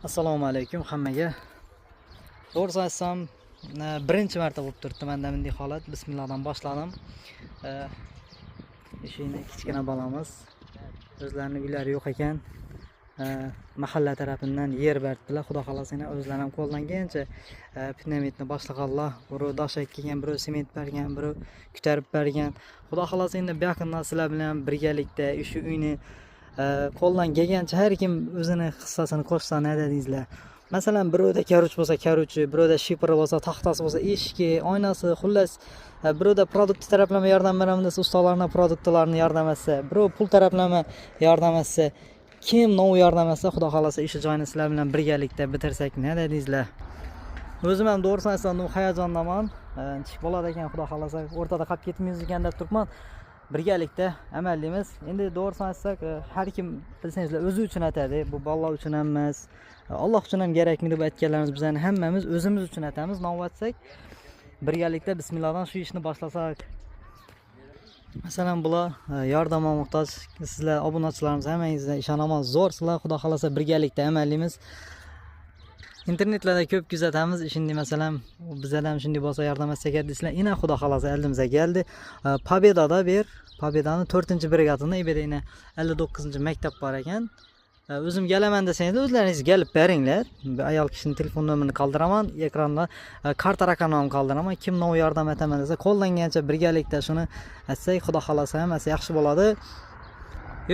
Assalomu alaykum hammaga. To'g'risi aytsam, birinchi marta bo'lib turibdi menda bunday holat. Bismillahdan boshladim. Eshikni kichkina bolamiz. O'zlarining uylari yo'q ekan. Mahalla tarafidan yer berdilar. Xudo xolasa o'zlari ham qo'ldan kelgancha pinamitni boshlaganlar. Biri doshak kelgan, biri sement bergan, biri ko'tarib bergan. Xudo xolasa endi bu yaqindan sizlar bilan birgalikda shu uyni qo'ldan kelgancha har kim o'zini hissasini qo'shsa ne dedingizlar. Masalan, birovda karuch bo'lsa karuchi, birovda shipri bo'lsa, taxtasi bo'lsa, eshigi, oynasi, xullas birovda produkt taraflama yordam beraman desa, ustalarning produktlarini yordam etsa, birov pul taraflama yordam etsa, kim nov yordam etsa, xudo xolasa ish joyini sizlar bilan birgalikda bitirsak ne dedingizlar. O'zim ham to'g'risini aytsam, hayajondaman. Ish bo'ladi ekan, xudo xolasa o'rtada qolib ketmaymiz ekan deb turibman. Birgalikda amallaymiz. Endi to'g'risini aytsak, har kim bilsangizlar o'zi uchun aytadi. Bu bolalar uchun emas, Alloh uchun ham kerakmi deb aytganlarimiz bizani hammamiz o'zimiz uchun aytamiz. Navbatsak birgalikda bismillahdan shu ishni boshlasak. Masalan, bular yordamga muhtoj. Sizlar obunachilarimiz hammangizga ishonaman, zo'rsizlar. Xudo xolasa birgalikda amallaymiz. İnternetlarda ko'p kuzatamiz. Shunday masalan, bizlar ham shunday bo'lsa yordam etsak deysizlar. Ina xudo xolasa elimizga keldi. Pobedada Pobedani 4-brigadini ibedayni 59-maktab bor ekan. O'zim kelaman desangizlar, o'zlaringiz kelib beringlar. Ayol kishining telefon nomerini qoldiraman, ekranda karta raqamini qoldiraman. Kim nov yordam etaman desa, qo'ldan kelgancha birgalikda shuni aytsak, xudo xolasa hammasi yaxshi bo'ladi.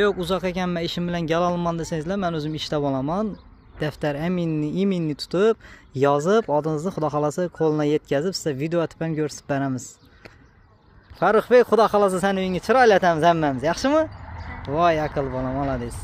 Yo'q, uzoq ekanman, ishim bilan kela olmayman desangizlar, men o'zim ishda bo'laman. Daftar iminni tutib, yozib, odingizni xudo xolasa qo'lina yetkazib, sizga video atib ham ko'rsatib beramiz. Farruxbek, xudo xolasa seni uyingga chiroyli atamiz hammamiz. Yaxshimi? Voy, aql bola, molodis.